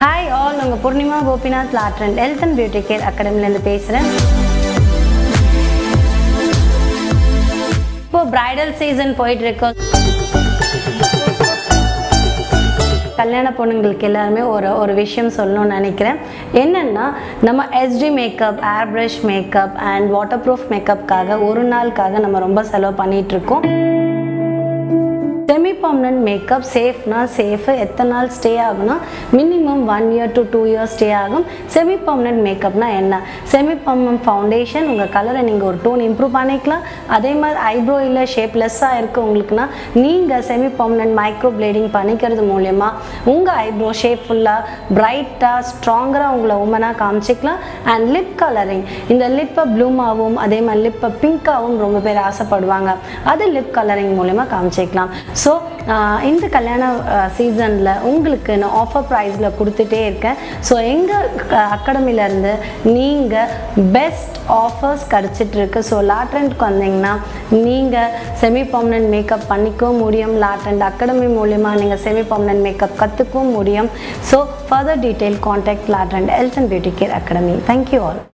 Hi all, I am Purnima Gopinath, Doctorate Health and Beauty Care Academy. இப்போ bridal season போயிட்டு இருக்கு. கல்யாண பொண்ணுங்களுக்கு எல்லாரும் ஒரு விஷயம் சொல்லணும்னு நினைக்கிறேன். என்னன்னா நம்ம SD makeup, air brush makeup and waterproof மேக்கப்காக ஒரு நாளுக்காக நம்ம ரொம்ப செலவு பண்ணிட்டு இருக்கோம். Semi permanent makeup safe na safe எத்தனை நாள் ஸ்டே ஆகும்னா minimum 1 year to 2 years stay ஆகும். Semi permanent makeup na என்ன? Semi permanent foundation உங்க கலரை நீங்க ஒரு டோன் இம்ப்ரூவ் பண்ணிக்கலாம். அதே மாதிரி ஐப்ரோ இல்ல ஷேப்லெஸ்ஸா இருக்கு உங்களுக்குனா நீங்க semi permanent micro blading பண்ணிக்கிறது மூலமா உங்க ஐப்ரோ ஷேப் ஃபுல்லா பிரைட்டா ஸ்ட்ராங்கரா உங்களை உமனா காமிச்சிக்கலாம். and lip coloring இந்த லிப்பை ப்ளூமாவும் அதே மாதிரி லிப்பை பிங்காவும் ரொம்ப பேர் ஆசைப்படுவாங்க. அது lip coloring மூலமா காமிச்சிக்கலாம். So இந்த கல்யாண சீசன்ல உங்களுக்கு நான் ஆஃபர் பிரைஸ்ல கொடுத்துட்டே இருக்கேன். ஸோ எங்கள் அகாடமில இருந்து நீங்க பெஸ்ட் ஆஃபர்ஸ் கிடைச்சிட்டு இருக்கு. ஸோ லாட்ரண்ட்க்கு வந்தீங்கன்னா நீங்க செமி பர்மனன்ட் மேக்கப் பண்ணிக்கவும் முடியும். லாட்ரண்ட் அகாடமி மூலமா நீங்க செமி பர்மனன்ட் மேக்கப் கற்றுக்கவும் முடியும். ஸோ ஃபர்தர் டீட்டெயில் கான்டாக்ட் லாட்ரண்ட் health and beauty care academy. Thank you all.